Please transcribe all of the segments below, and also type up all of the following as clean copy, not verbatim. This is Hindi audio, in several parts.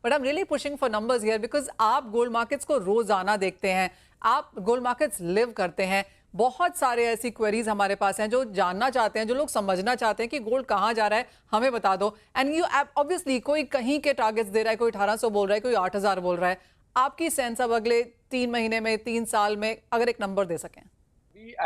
But I am really pushing for numbers here because आप गोल्ड मार्केट्स को रोजाना देखते हैं, आप गोल्ड मार्केट्स लिव करते हैं। बहुत सारे ऐसी क्वेरीज हमारे पास हैं जो जानना चाहते हैं, जो लोग समझना चाहते हैं कि गोल्ड कहाँ जा रहा है, हमें बता दो। एंड यू ऑब्वियसली कोई कहीं के टारगेट्स दे रहा है, कोई 1800 बोल रहा है, कोई 8000 बोल रहा है। आपकी सेंस अब अगले 3 महीने में, 3 साल में अगर एक नंबर दे सकें।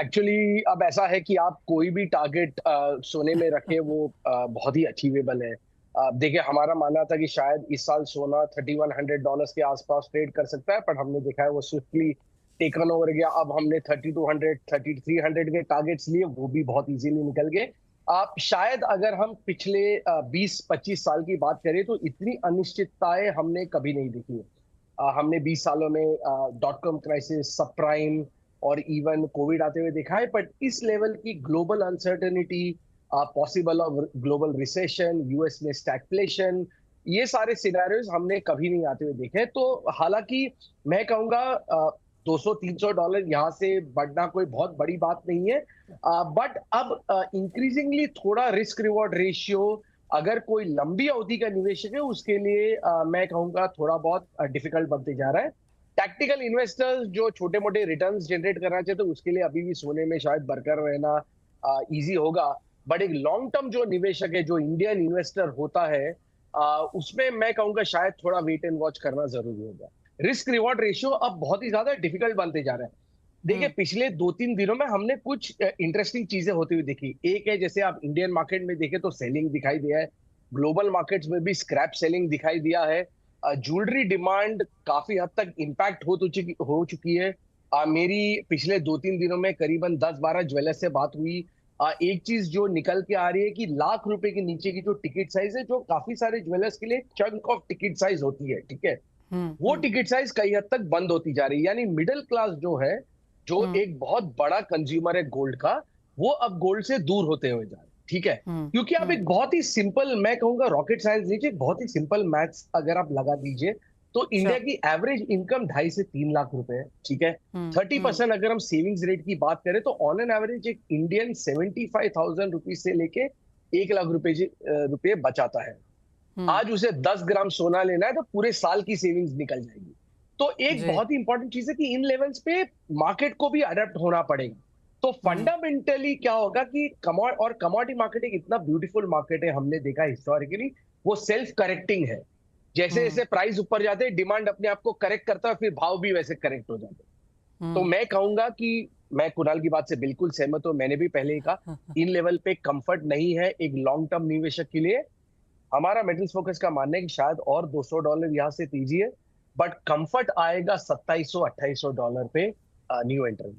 एक्चुअली अब ऐसा है कि आप कोई भी टारगेट सोने में रखे वो बहुत ही अचीवेबल है। देखिए, हमारा मानना था कि शायद इस साल सोना $3100 के आसपास ट्रेड कर सकता है, पर हमने देखा है वो स्विफ्टली टेकन ओवर गया। अब हमने 3200 3300 के टारगेट्स लिए, वो भी बहुत इजीली निकल गए। आप शायद अगर हम पिछले 20-25 साल की बात करें तो इतनी अनिश्चितताएं हमने कभी नहीं देखी है। हमने 20 सालों में डॉट कॉम क्राइसिस, सब प्राइम और इवन कोविड आते हुए देखा है, बट इस लेवल की global uncertainty, possible of global recession, US में स्टैगफ्लेशन, ये सारे सिनेरियोज हमने कभी नहीं आते हुए देखे। तो हालांकि मैं कहूंगा $200-300 यहाँ से बढ़ना कोई बहुत बड़ी बात नहीं है, बट अब इंक्रीजिंगली थोड़ा रिस्क रिवॉर्ड रेशियो अगर कोई लंबी अवधि का निवेशक है उसके लिए मैं कहूंगा थोड़ा बहुत डिफिकल्ट बनते जा रहा है। टैक्टिकल इन्वेस्टर्स जो छोटे मोटे रिटर्न्स जनरेट करना चाहते हैं उसके लिए अभी भी सोने में शायद बरकरार रहना इजी होगा। बट एक लॉन्ग टर्म जो निवेशक है, जो इंडियन इन्वेस्टर होता है, उसमें मैं कहूंगा शायद थोड़ा वेट एंड वॉच करना जरूरी होगा। रिस्क रिवॉर्ड रेशियो अब बहुत ही ज्यादा डिफिकल्ट बनते जा रहा है। देखिए, पिछले 2-3 दिनों में हमने कुछ इंटरेस्टिंग चीजें होती हुई देखी। एक है, जैसे आप इंडियन मार्केट में देखें तो सेलिंग दिखाई दिया है, ग्लोबल मार्केट्स में भी स्क्रैप सेलिंग दिखाई दिया है। ज्वेलरी डिमांड काफी हद तक इम्पैक्ट हो चुकी है। मेरी पिछले 2-3 दिनों में करीबन 10-12 ज्वेलर्स से बात हुई। एक चीज जो निकल के आ रही है कि ₹1,00,000 के नीचे की जो टिकट साइज है, जो काफी सारे ज्वेलर्स के लिए चंक ऑफ टिकट साइज होती है, ठीक है, हम्म। वो टिकट साइज कई हद तक बंद होती जा रही है। यानी मिडिल क्लास जो है, जो हम्म। एक बहुत बड़ा कंज्यूमर है गोल्ड का, वो अब गोल्ड से दूर होते हुए जा रहे हैं, ठीक है। हम्म। क्योंकि आप हम्म। एक बहुत ही सिंपल, मैं कहूंगा रॉकेट साइंस नीचे बहुत ही सिंपल मैथ्स अगर आप लगा दीजिए तो इंडिया श्योर। की एवरेज इनकम 2.5 से 3 लाख रुपए है, ठीक है। हम्म। हम्म। 30% अगर हम सेविंग्स रेट की बात करें तो ऑन एन एवरेज एक इंडियन 75,000 रुपीज से लेके 1 लाख रुपए बचाता है। हम्म। आज उसे 10 ग्राम सोना लेना है तो पूरे साल की सेविंग्स निकल जाएगी। तो एक जी। बहुत ही इंपॉर्टेंट चीज है कि इन लेवल्स पे मार्केट को भी अडेप्ट होना पड़ेगा। तो हम्म। फंडामेंटली क्या होगा कि कमोडिटी मार्केट एक इतना ब्यूटीफुल मार्केट है, हमने देखा हिस्टोरिकली वो सेल्फ करेक्टिंग है। जैसे हम्म। जैसे प्राइस ऊपर जाते हैं, डिमांड अपने आप को करेक्ट करता है, फिर भाव भी वैसे करेक्ट हो जाते हैं। तो हम्म। मैं कहूंगा कि मैं कुणाल की बात से बिल्कुल सहमत हूं। मैंने भी पहले ही कहा, इन लेवल पे कंफर्ट नहीं है एक लॉन्ग टर्म निवेशक के लिए। हमारा मेटल्स फोकस का मानना है कि शायद और $200 यहां से दीजिए, बट कंफर्ट आएगा $2700-2800 पे न्यू एंट्रेंट।